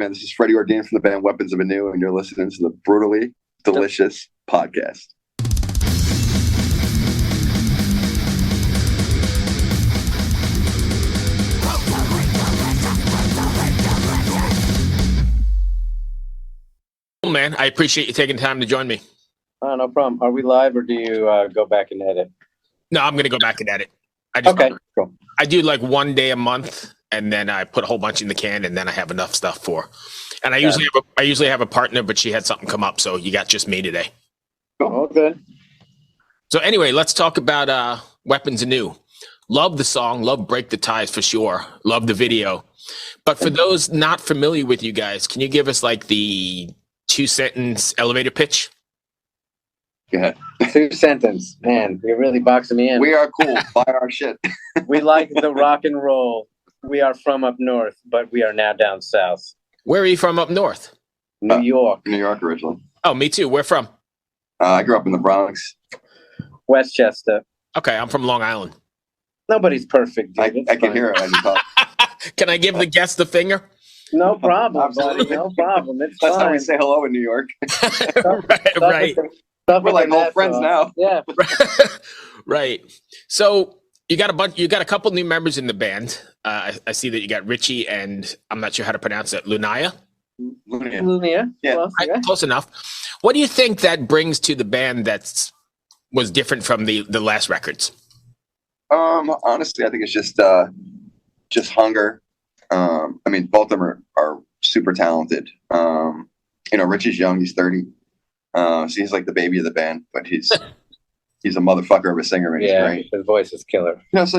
man. This is Freddie Ordine from the band Weapons of Anew, and you're listening to the Brutally Delicious Podcast. Man, I appreciate you taking time to join me. Oh, no problem. Are we live, or do you go back and edit? No, I'm going to go back and edit. Okay, cool. I do like one day a month, and then I put a whole bunch in the can, and then I have enough stuff for. And I usually have a partner, but she had something come up, so you got just me today. Oh, good. So anyway, let's talk about Weapons Anew. Love the song, love Break the Ties for sure, love the video. But for those not familiar with you guys, can you give us like the 2-sentence elevator pitch? Go ahead. 2-sentence. Man, you're really boxing me in. We are cool. Buy our shit. We like the rock and roll. We are from up north, but we are now down south. Where are you from up north? New York. New York originally. Oh, me too. Where from? I grew up in the Bronx. Westchester. Okay, I'm from Long Island. Nobody's perfect, dude. I can hear it as you talk. Can I give the guest the finger? No problem, buddy. No problem. It's That's fine. how we say hello in New York. Right. We're like old friends now. Yeah. Right. So you got a couple new members in the band. I see that you got Richie and I'm not sure how to pronounce it. Lunia. Lunia. Yeah. Well, yeah. Close enough. What do you think that brings to the band was different from the last records? Honestly, I think it's just hunger. I mean, both of them are super talented. Richie's young; he's 30. So he's like the baby of the band, but he's a motherfucker of a singer, man. He's great. His voice is killer. So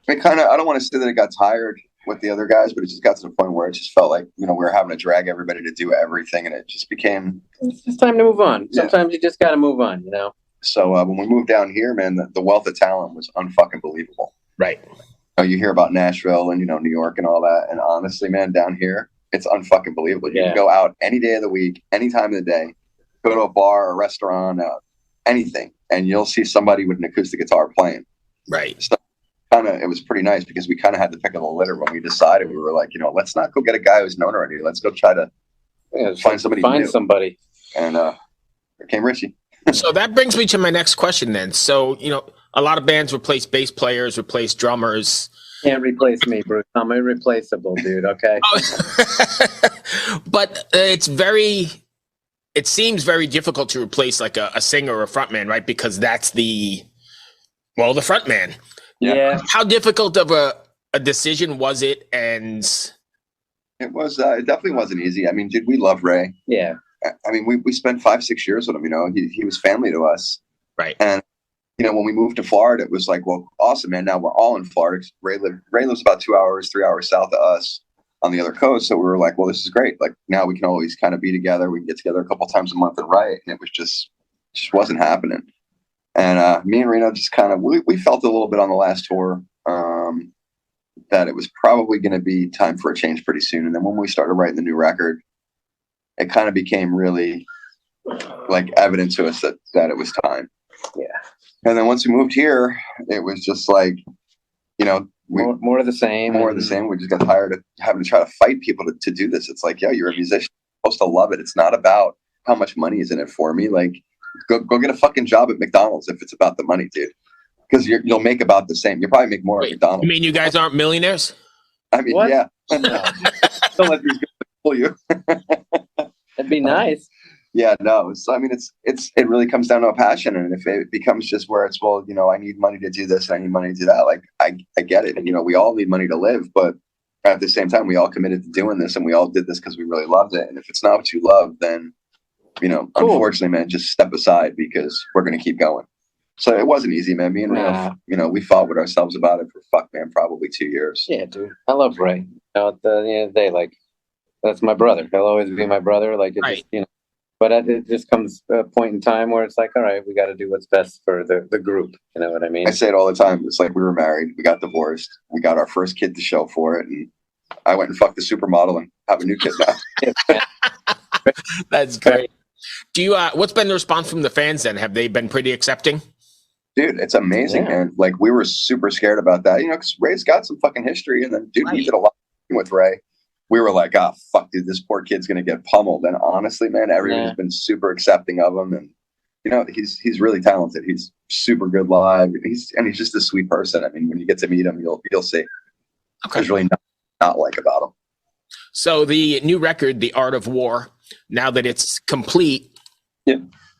I don't want to say that it got tired with the other guys, but it just got to the point where it just felt like, we were having to drag everybody to do everything, and it just became... It's just time to move on. Sometimes you just got to move on, So when we moved down here, man, the wealth of talent was unfucking believable. Right. You hear about Nashville and, New York and all that, and honestly, man, down here, it's unfucking believable. You can go out any day of the week, any time of the day, go to a bar or a restaurant, anything, and you'll see somebody with an acoustic guitar playing. Right. So it was pretty nice because we kind of had the pick of the litter when we decided. We were like, let's not go get a guy who's known already. Let's go try to find somebody new. And here came Richie. So that brings me to my next question then. So, a lot of bands replace bass players, replace drummers. Can't replace me, Bruce. I'm irreplaceable, dude, okay? But it seems very difficult to replace like a singer or a frontman, right? Because that's the frontman. Yeah. How difficult of a decision was it? And it was, it definitely wasn't easy. I mean, dude, we love Ray. Yeah. I mean, we spent 5-6 years with him, he was family to us. Right. And, when we moved to Florida, it was like, well, awesome, man. Now we're all in Florida. Ray lives about 3 hours south of us on the other coast. So we were like, well, this is great. Like now we can always kind of be together. We can get together a couple times a month and write. And it was just wasn't happening. And me and Reno just kind of, we felt a little bit on the last tour that it was probably going to be time for a change pretty soon. And then when we started writing the new record, it kind of became really like evident to us that it was time. Yeah. And then once we moved here, it was just like, more of the same. More of the same. We just got tired of having to try to fight people to do this. It's like, you're a musician. You're supposed to love it. It's not about how much money is in it for me. Like, go get a fucking job at McDonald's if it's about the money, dude. Because you'll make about the same. You'll probably make more at McDonald's. You mean you guys aren't millionaires? I mean, what? Yeah. Don't let these guys fool you. It'd be nice. Yeah, no. So, I mean, it really comes down to a passion, and if it becomes just where it's, well, I need money to do this, and I need money to do that. Like, I get it, and we all need money to live, but at the same time, we all committed to doing this, and we all did this because we really loved it. And if it's not what you love, then cool. Unfortunately, man, just step aside because we're gonna keep going. So it wasn't easy, man. Me and Reno, we fought with ourselves about it for probably 2 years. Yeah, dude. I love Ray. At the end of the day, like, that's my brother. He'll always be my brother. Like, just, but it just comes a point in time where it's like, all right, we got to do what's best for the group. You know what I mean? I say it all the time. It's like we were married. We got divorced. We got our first kid to show for it. And I went and fucked the supermodel and have a new kid now. That's great. Do you, what's been the response from the fans then? Have they been pretty accepting? Dude, it's amazing, man. Like, we were super scared about that, because Ray's got some fucking history. And then, dude, we did a lot with Ray. we were like, oh, fuck, dude, this poor kid's going to get pummeled. And honestly, man, everyone's been super accepting of him. And, you know, he's really talented. He's super good live. He's just a sweet person. I mean, when you get to meet him, you'll see. Okay. There's really not like about him. So the new record, The Art of War, now that it's complete,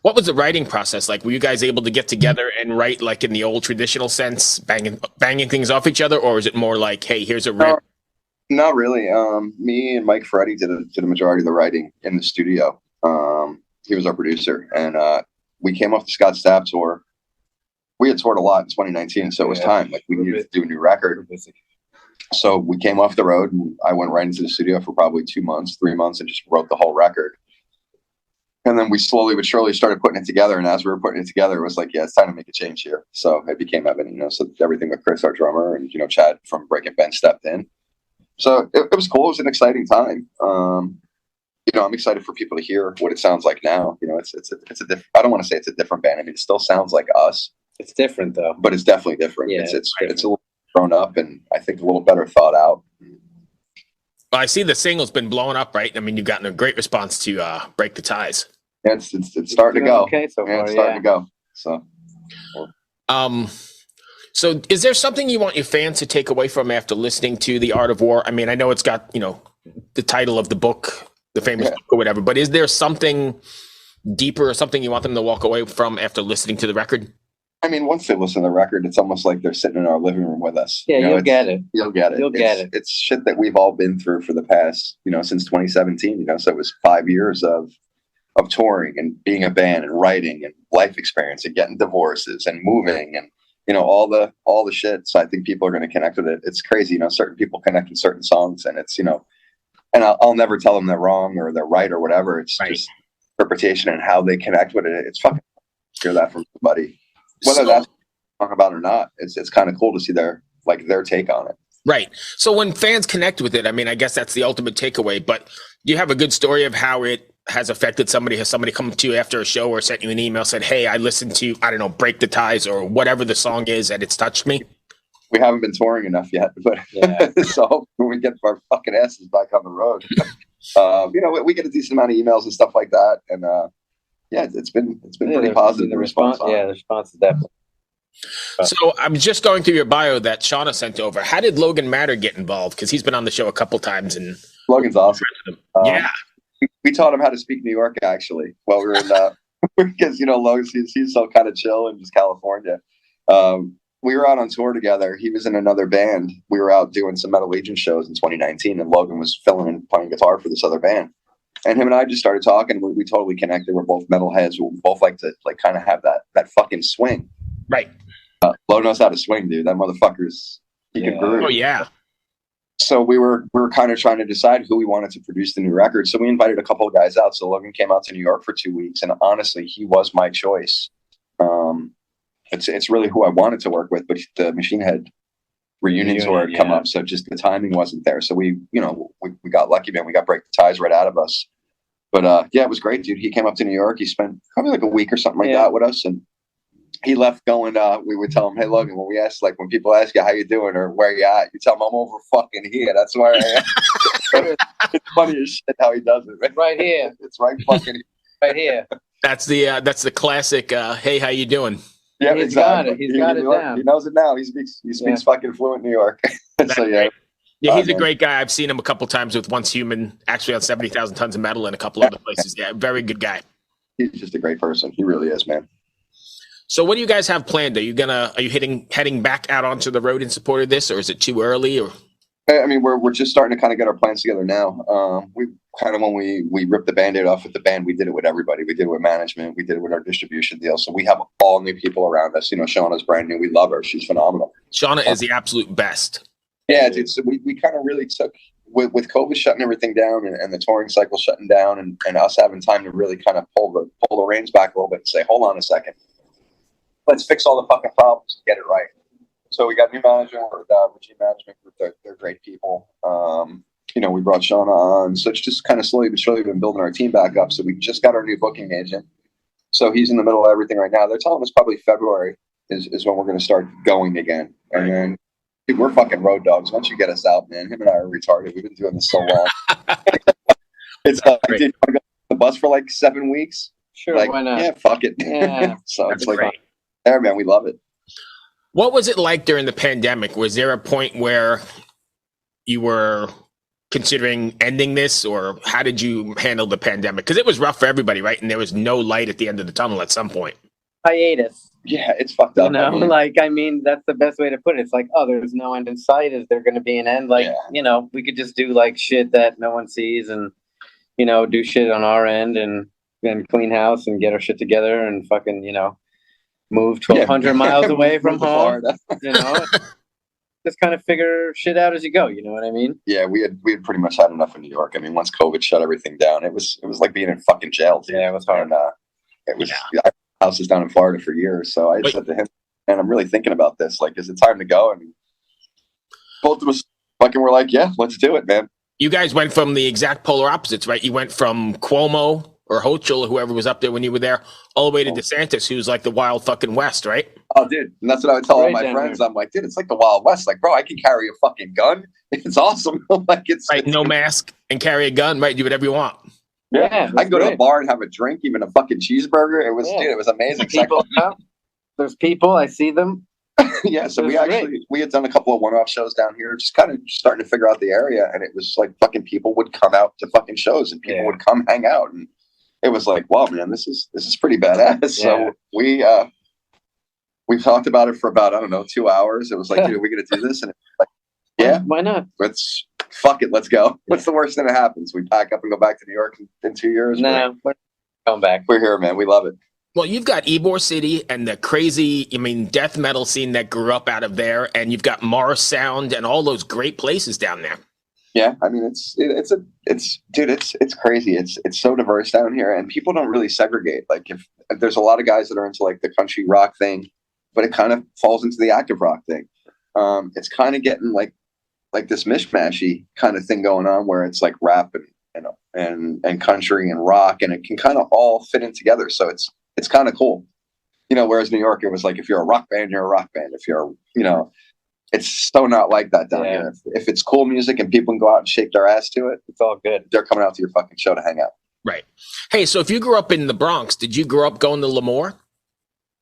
what was the writing process like? Were you guys able to get together and write like in the old traditional sense, banging things off each other, or is it more like, hey, here's a riff? Not really. Me and Mike Ferretti did a majority of the writing in the studio. He was our producer, and we came off the Scott Stapp tour. We had toured a lot in 2019, so it was time. Like, we needed to do a new record. So we came off the road, and I went right into the studio for probably 2 months, 3 months, and just wrote the whole record. And then we slowly but surely started putting it together. And as we were putting it together, it was like, yeah, it's time to make a change here. So it became evident, you know, so everything with Chris, our drummer, and, you know, Chad from Breaking Ben stepped in. So it was cool. It was an exciting time. You know, I'm excited for people to hear what it sounds like now. You know, it's a different, I don't want to say it's a different band. I mean, it still sounds like us. It's different though. But it's definitely different. Yeah, it's a little grown up, and I think a little better thought out. Well, I see the single's been blowing up, right? I mean, you've gotten a great response to Break the Ties. Yeah, it's starting to go. Okay, so far, it's starting to go. So is there something you want your fans to take away from after listening to The Art of War? I mean, I know it's got, you know, the title of the book, the famous book or whatever, but is there something deeper or something you want them to walk away from after listening to the record? I mean, once they listen to the record, it's almost like they're sitting in our living room with us. Yeah, you'll get it. You'll get it. It's shit that we've all been through for the past, you know, since 2017, you know, so it was 5 years of touring and being a band and writing and life experience and getting divorces and moving and, you know, all the shit. So I think people are going to connect with it. It's crazy, you know, certain people connect with certain songs, and it's, you know, and I'll never tell them they're wrong or they're right or whatever. It's just interpretation and how they connect with it. It's fucking hear that from somebody, whether that's what I'm talking about or not. It's kind of cool to see their take on it. Right. So when fans connect with it, I mean, I guess that's the ultimate takeaway, but do you have a good story of how it has affected somebody? Has somebody come to you after a show or sent you an email, said, hey, I listened to, I don't know, Break the Ties or whatever the song is, and it's touched me? We haven't been touring enough yet, but so when we get our fucking asses back on the road, you know, we get a decent amount of emails and stuff like that. And it's been pretty positive. The response, the response is definitely. So I'm just going through your bio that Shauna sent over. How did Logan Matter get involved? Because he's been on the show a couple times, and Logan's awesome. We taught him how to speak New York, actually, while we were in because, you know, Logan, he's so kind of chill in just California. We were out on tour together. He was in another band. We were out doing some Metal Legion shows in 2019, and Logan was filling and playing guitar for this other band. And him and I just started talking. We totally connected. We're both metalheads. We both like to kind of have that fucking swing. Right. Lo knows how to swing, dude. That motherfucker's he can groove. Oh yeah. So we were kind of trying to decide who we wanted to produce the new record. So we invited a couple of guys out. So Logan came out to New York for 2 weeks, and honestly, he was my choice. It's really who I wanted to work with, but the Machine Head reunion tour had come up, so just the timing wasn't there. So we got lucky, man. We got Break the Ties right out of us. But it was great, dude. He came up to New York. He spent probably like a week or something like that with us, and he left going, we would tell him, hey, Logan, when people ask you how you doing or where you at, you tell them I'm over fucking here. That's where I am. It's funny as shit how he does it. Right here. It's right fucking right here. That's the classic, hey, how you doing? Yeah, He's exactly. got it. He's got it down. He knows it now. He speaks fucking fluent New York. So yeah. Yeah, he's a great guy. I've seen him a couple times with Once Human, actually on 70,000 Tons of Metal and a couple other places. Yeah, very good guy. He's just a great person. He really is, man. So what do you guys have planned? Are you heading back out onto the road in support of this, or is it too early? Or I mean, we're just starting to kind of get our plans together now. We kind of, when we ripped the Band-Aid off with the band, we did it with everybody. We did it with management. We did it with our distribution deal. So we have all new people around us. You know, Shauna's brand new. We love her. She's phenomenal. Shauna is the absolute best. Yeah, dude. So we kind of really took with COVID shutting everything down and the touring cycle shutting down and us having time to really kind of pull the reins back a little bit and say, hold on a second. Let's fix all the fucking problems and get it right. So we got new management with Regime Management Group. They're great people. You know, we brought Shauna on. So it's just kind of slowly but surely been building our team back up. So we just got our new booking agent. So he's in the middle of everything right now. They're telling us probably February is when we're going to start going again. And then Dude, we're fucking road dogs. Once you get us out, man, him and I are retarded. We've been doing this so long. It's like, dude, you want to go on the bus for like 7 weeks? Sure, like, why not? Yeah, fuck it. Yeah, so that's it's like, great. there, man, we love it. What was it like during the pandemic? Was there a point where you were considering ending this, or how did you handle the pandemic? Because it was rough for everybody, right? And there was no light at the end of the tunnel at some point. Hiatus. Yeah, it's fucked up. You know, that's the best way to put it. It's like, oh, there's no end in sight. Is there going to be an end? Like, you know, we could just do like shit that no one sees, and you know, do shit on our end, and then clean house and get our shit together and fucking, you know, move 1,200 miles away from home. You know, just kind of figure shit out as you go. You know what I mean? Yeah, we had pretty much had enough in New York. I mean, once COVID shut everything down, it was like being in fucking jail. Dude. Yeah, it was hard. And, it was. I houses down in Florida for years, so I said to him, "Man, I'm really thinking about this. Like, is it time to go?" And both of us fucking were like, "Yeah, let's do it, man." You guys went from the exact polar opposites, right? You went from Cuomo or Hochul or whoever was up there when you were there, all the way to DeSantis, who's like the wild fucking West, right? Oh, dude, and that's what I would tell all my friends. I'm like, dude, it's like the Wild West. Like, bro, I can carry a fucking gun. It's awesome. Like, it's right. No mask and carry a gun, right? Do whatever you want. Yeah, I can go to a bar and have a drink, even a fucking cheeseburger. It was, dude, it was amazing. There's people, I see them. Yeah, so we had done a couple of one-off shows down here, just kind of starting to figure out the area, and it was like fucking people would come out to fucking shows, and people would come hang out, and it was like, wow, man, this is pretty badass. Yeah. So we talked about it for about, I don't know, 2 hours. It was like, dude, are we gonna do this? And it was like, yeah, why not? Fuck it, let's go. What's the worst thing that happens? We pack up and go back to New York in 2 years? No, we're going back. We're here, man. We love it. Well, you've got Ybor City and the crazy, death metal scene that grew up out of there, and you've got Morris Sound and all those great places down there. Yeah, I mean, it's crazy. It's so diverse down here, and people don't really segregate. Like, if there's a lot of guys that are into like the country rock thing, but it kind of falls into the active rock thing. It's kind of getting like this mishmashy kind of thing going on, where it's like rap and country and rock, and it can kind of all fit in together. So it's kind of cool, whereas New York, it was like, if you're a rock band, you're a rock band. If you're, it's so not like that down here. If it's cool music and people can go out and shake their ass to it, it's all good. They're coming out to your fucking show to hang out. Right. Hey, so if you grew up in the Bronx, did you grow up going to Lemoore?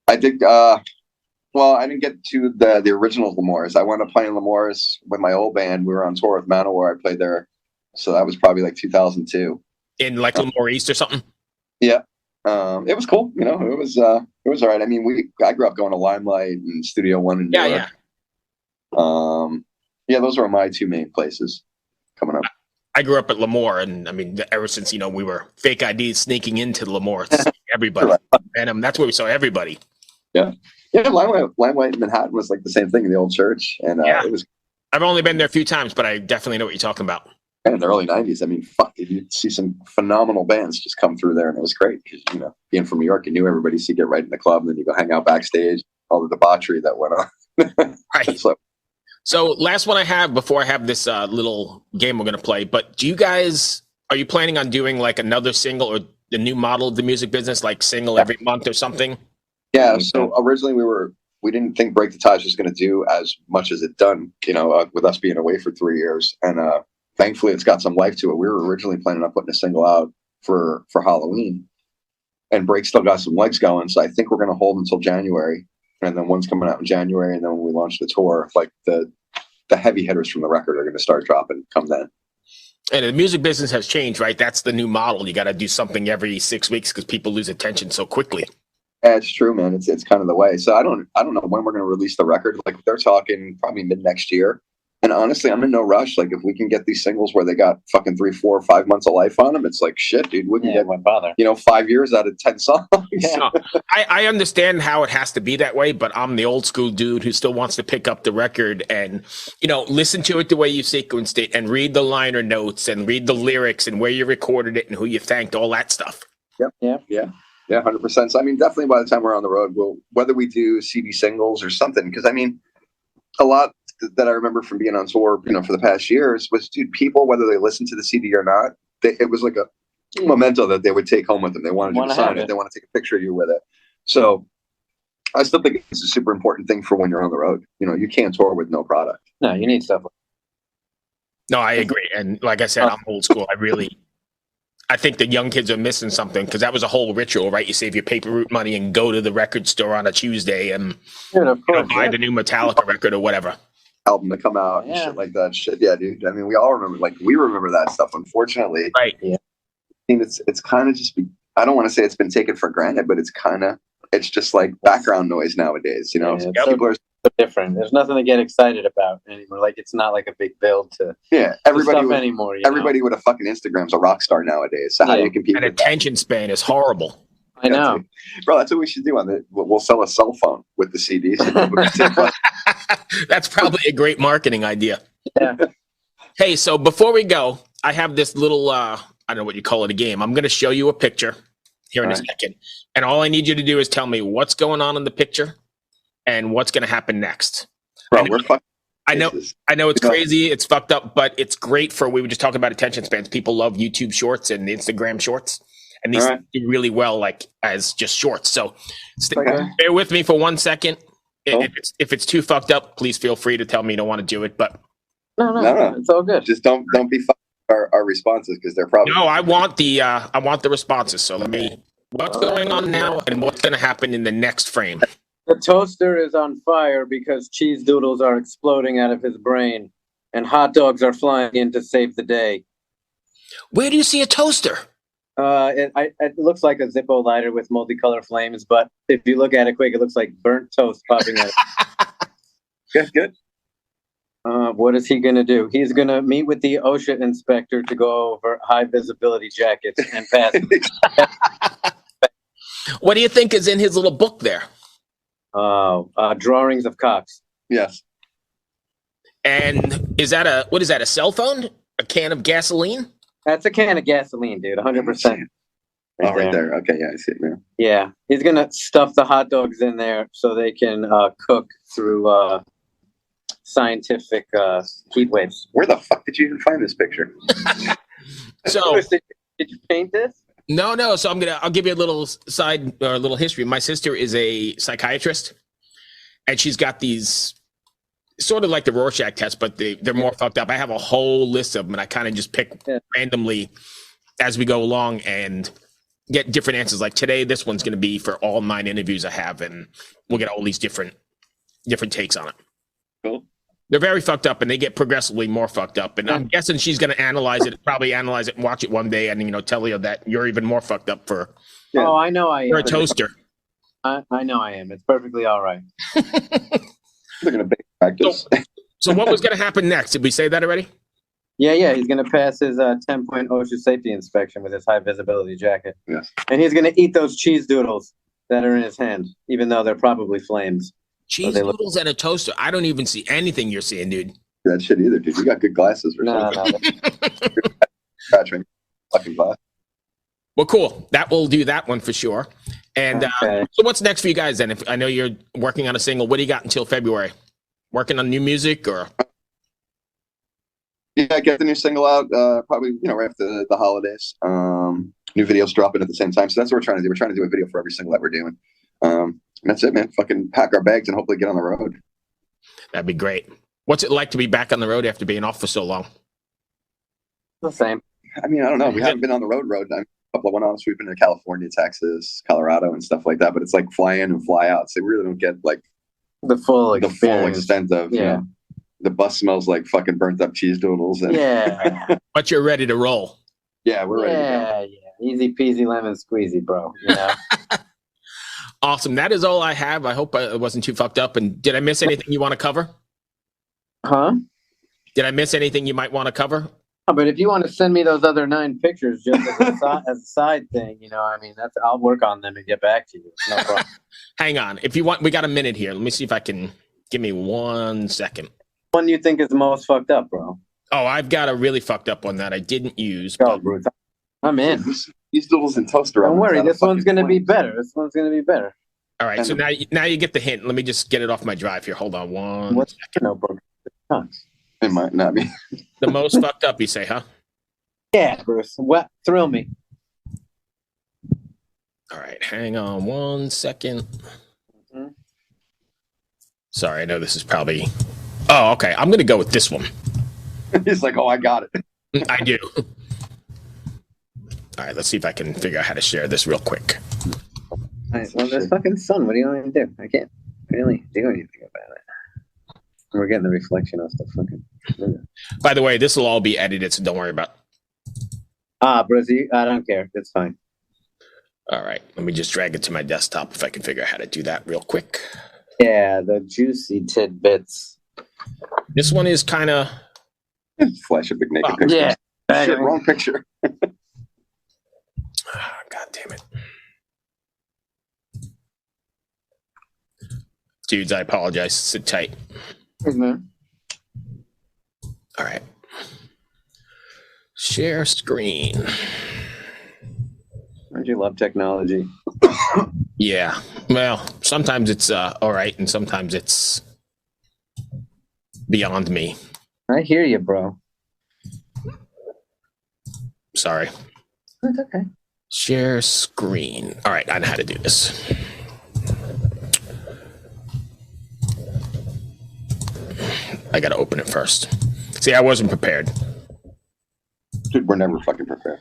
I did. Well, I didn't get to the original Lemoores. I wound up playing Lemoores with my old band. We were on tour with Manowar. I played there. So that was probably like 2002. In like Lemoore East or something? Yeah. It was cool. It was all right. I mean, I grew up going to Limelight and Studio One in New York. Yeah, those were my two main places coming up. I grew up at Lemoore, and I mean, ever since we were fake IDs sneaking into Lemoore, everybody, and that's where we saw everybody. Yeah, Limelight in Manhattan was like the same thing in the old church, and it was. I've only been there a few times, but I definitely know what you're talking about. And in the early '90s, I mean, fuck, you'd see some phenomenal bands just come through there, and it was great because being from New York, you knew everybody. So you get right in the club, and then you go hang out backstage. All the debauchery that went on. Right. So last one I have before I have this little game we're going to play, but are you planning on doing like another single or the new model of the music business, like single every month or something? Yeah. So originally we didn't think Break the Ties was going to do as much as it done, with us being away for 3 years. And thankfully it's got some life to it. We were originally planning on putting a single out for Halloween, and Break still got some legs going. So I think we're going to hold until January. And then one's coming out in January, and then when we launch the tour, like the heavy hitters from the record are going to start dropping come then. And the music business has changed, right? That's the new model. You got to do something every 6 weeks because people lose attention so quickly. Yeah, it's true, man. It's kind of the way. So I don't know when we're going to release the record. Like, they're talking probably mid next year. And honestly, I'm in no rush. Like, if we can get these singles where they got fucking 3, 4, 5 months of life on them, it's like, shit, dude, we can get, won't bother. 5 years out of 10 songs. No, I understand how it has to be that way, but I'm the old school dude who still wants to pick up the record and, listen to it the way you sequenced it and read the liner notes and read the lyrics and where you recorded it and who you thanked, all that stuff. Yep. Yeah. 100%. So, I mean, definitely by the time we're on the road, whether we do CD singles or something, because I mean, a lot that I remember from being on tour, for the past years was, dude, people, whether they listen to the CD or not, it was like a memento that they would take home with them. They wanted you to sign it. They want to take a picture of you with it. So I still think it's a super important thing for when you're on the road. You know, you can't tour with no product. No, you need stuff. No, I agree. And like I said, I'm old school. I think the young kids are missing something because that was a whole ritual, right? You save your paper route money and go to the record store on a Tuesday and buy the new Metallica record or whatever. Album to come out and shit like that. Shit, yeah, dude. I mean, we all remember, like, we remember that stuff. Unfortunately, right? Yeah, I think it's kind of just. I don't want to say it's been taken for granted, but it's just like background noise nowadays. You know, people are so different. There's nothing to get excited about anymore. Like, it's not like a big build to everybody anymore. Everybody with a fucking Instagram's a rock star nowadays. So how do you compete? And attention span is horrible. I know, bro. That's what we should do. We'll sell a cell phone with the CDs. That's probably a great marketing idea. Yeah. Hey, so before we go, I have this little I don't know what you call it, a game. I'm going to show you a picture here in a second, and all I need you to do is tell me what's going on in the picture and what's going to happen next. Bro, we're fucking. I know it's crazy, it's fucked up, but it's great for. We were just talking about attention spans. People love YouTube Shorts and Instagram Shorts. And these do really well, like as just shorts. So bear with me for 1 second. If it's too fucked up, please feel free to tell me you don't want to do it. But no, it's all good. Just don't be fucked our responses because they're probably I want the responses. So what's going on now and what's going to happen in the next frame? The toaster is on fire because cheese doodles are exploding out of his brain, and hot dogs are flying in to save the day. Where do you see a toaster? It looks like a Zippo lighter with multicolor flames, but if you look at it quick, it looks like burnt toast popping out. Good. What is he going to do? He's going to meet with the OSHA inspector to go over high visibility jackets and pass. What do you think is in his little book there? Drawings of cocks. Yes. And is that a cell phone? A can of gasoline? That's a can of gasoline, dude. 100%. Right there. Okay, yeah, I see it now. Yeah, he's gonna stuff the hot dogs in there so they can cook through scientific heat waves. Where the fuck did you even find this picture? So, did you paint this? No. So I'll give you a little side or a little history. My sister is a psychiatrist, and she's got these. Sort of like the Rorschach test, but they're more fucked up. I have a whole list of them, and I kind of just pick randomly as we go along and get different answers. Like today, this one's going to be for all 9 interviews I have, and we'll get all these different takes on it. Cool. They're very fucked up, and they get progressively more fucked up. And I'm guessing she's going to probably analyze it and watch it one day, and tell you that you're even more fucked up for. Yeah. Oh, I know I am. For a toaster. I know I am. It's perfectly all right. They're going to practice. So what was going to happen next? Did we say that already? Yeah. He's going to pass his 10-point OSHA safety inspection with his high visibility jacket. Yes. And he's going to eat those cheese doodles that are in his hand, even though they're probably flames. Cheese doodles and a toaster. I don't even see anything you're seeing, dude. That shit either, dude. You got good glasses or something. No. Scratching fucking glass. Well, cool. That will do that one for sure. And so what's next for you guys then? If I know you're working on a single, what do you got until February? Working on new music or? Yeah, get the new single out probably, right after the holidays. New videos dropping at the same time. So that's what we're trying to do. We're trying to do a video for every single that we're doing. And that's it, man. Fucking pack our bags and hopefully get on the road. That'd be great. What's it like to be back on the road after being off for so long? The same. I mean, I don't know. We haven't been on the road. A couple of one-offs. We've been to California, Texas, Colorado, and stuff like that. But it's like fly in and fly out. So we really don't get like the full extent of the bus smells like fucking burnt up cheese doodles. And but you're ready to roll. Yeah, we're ready to go. Yeah. Easy peasy lemon squeezy, bro. Awesome. That is all I have. I hope I wasn't too fucked up. And did I miss anything you want to cover? Huh? Did I miss anything you might want to cover? Oh, but if you want to send me those other 9 pictures just as a side thing, I'll work on them and get back to you. No problem. Hang on. If you want, we got a minute here. Let me see if I can. Give me 1 second. One you think is the most fucked up, bro? Oh, I've got a really fucked up one that I didn't use. Go, Bruce. I'm in. These doodles and toaster. Don't worry. This one's going to be better. All right. So now you get the hint. Let me just get it off my drive here. Hold on one What's second. Notebook? It might not be. The most fucked up, you say, huh? Yeah, Bruce. What? Thrill me. All right. Hang on 1 second. Sorry, I know this is probably. Oh, okay. I'm gonna go with this one. He's like, oh, I got it. I do. All right, let's see if I can figure out how to share this real quick. All right, well, there's fucking sun. What do you want me to do? I can't really do anything about it. We're getting the reflection off the fucking window. By the way, this will all be edited, so don't worry about it. Brizzy, I don't care. It's fine. All right, let me just drag it to my desktop if I can figure out how to do that real quick. Yeah, the juicy tidbits. This one is kind of. Flash a big naked picture. Yeah. Shit, wrong picture. God damn it. Dudes, I apologize. Sit tight. Mm-hmm. All right. Share screen. Don't you love technology? Yeah. Well, sometimes it's all right, and sometimes it's beyond me. I hear you, bro. Sorry. That's okay. Share screen. All right, I know how to do this. I gotta open it first. See, I wasn't prepared. Dude, we're never fucking prepared.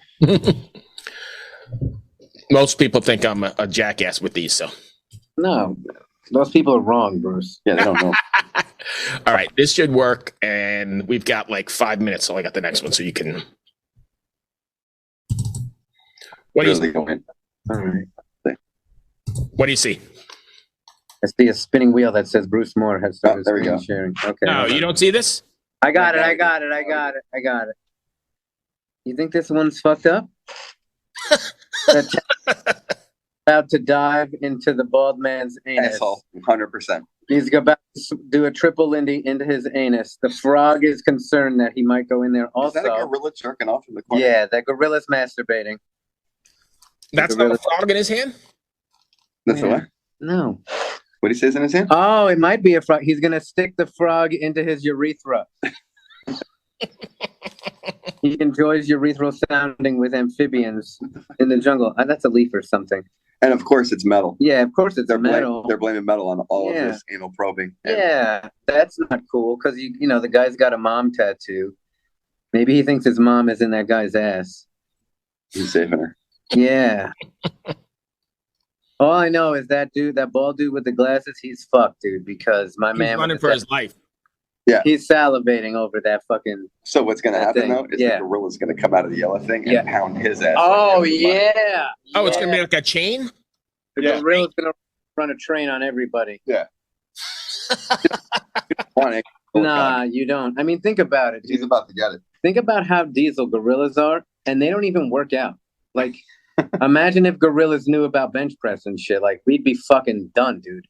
Most people think I'm a jackass with these, so. No, those people are wrong, Bruce. Yeah, they don't know. All right, this should work, and we've got like 5 minutes, so I got the next one, so you can. What do you see? Go in. All right. What do you see? I see a spinning wheel that says Bruce Moore has started there we go. sharing. Okay. No, you don't see this? I got it. You think this one's fucked up? About to dive into the bald man's anus. Asshole, 100%. He's about to do a triple Lindy into his anus. The frog is concerned that he might go in there also. Is that a gorilla jerking off in the corner? Yeah, that gorilla's masturbating. That's not a frog in his hand? That's the what? No. What he says in his hand? Oh, it might be a frog. He's gonna stick the frog into his urethra. He enjoys urethral sounding with amphibians in the jungle. That's a leaf or something. And of course, it's metal. Yeah, of course it's metal. They're blaming metal on all of this anal probing. Yeah, that's not cool because you know the guy's got a mom tattoo. Maybe he thinks his mom is in that guy's ass. He's saving her. Yeah. All I know is that dude, that bald dude with the glasses, he's fucked, dude, because my man... He's running for his life. Yeah. He's salivating over that fucking... So what's going to happen, though, is the gorilla's going to come out of the yellow thing and pound his ass. Oh, yeah. Oh, it's going to be like a chain? The gorilla's going to run a train on everybody. Yeah. Nah, you don't. I mean, think about it, dude. He's about to get it. Think about how diesel gorillas are, and they don't even work out. Like... Imagine if gorillas knew about bench press and shit. Like, we'd be fucking done, dude.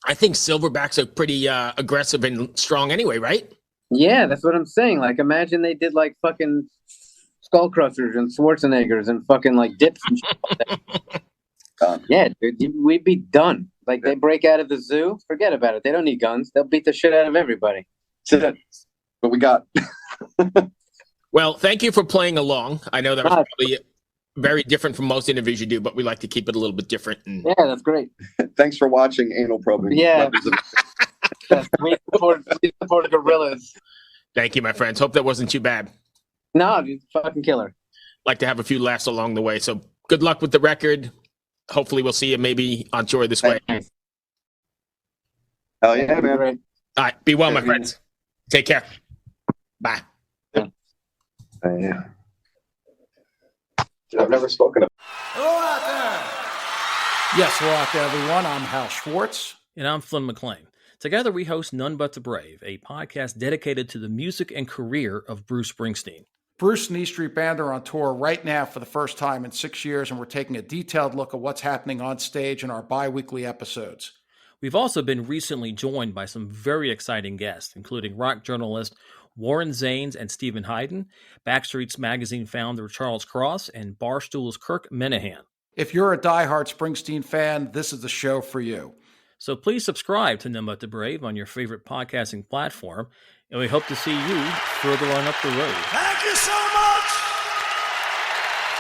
I think silverbacks are pretty aggressive and strong anyway, right? Yeah, that's what I'm saying. Like, imagine they did, like, fucking skull crushers and Schwarzeneggers and fucking, like, dips and shit. Yeah, dude, we'd be done. Like, they break out of the zoo, forget about it. They don't need guns. They'll beat the shit out of everybody. That's it. What we got. Well, thank you for playing along. I know that was probably very different from most interviews you do, but we like to keep it a little bit different. And... Yeah, that's great. Thanks for watching Anal Probing. Yeah. We support gorillas. Thank you, my friends. Hope that wasn't too bad. No, dude, fucking killer. Like to have a few laughs along the way. So good luck with the record. Hopefully we'll see you maybe on tour this way. Hell yeah, man. Great. All right. Be well, my friends. Take care. Bye. Yeah. I've never spoken of. Hello out there. Yes, hello out there, everyone. I'm Hal Schwartz. And I'm Flynn McLean. Together we host None But the Brave, a podcast dedicated to the music and career of Bruce Springsteen. Bruce and E Street Band are on tour right now for the first time in 6 years, and we're taking a detailed look at what's happening on stage in our bi-weekly episodes. We've also been recently joined by some very exciting guests, including rock journalist Warren Zanes and Stephen Hayden, Backstreet's Magazine founder Charles Cross, and Barstool's Kirk Minahan. If you're a diehard Springsteen fan, this is the show for you. So please subscribe to None But the Brave on your favorite podcasting platform, and we hope to see you further on up the road. Thank you so much.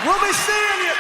We'll be seeing you.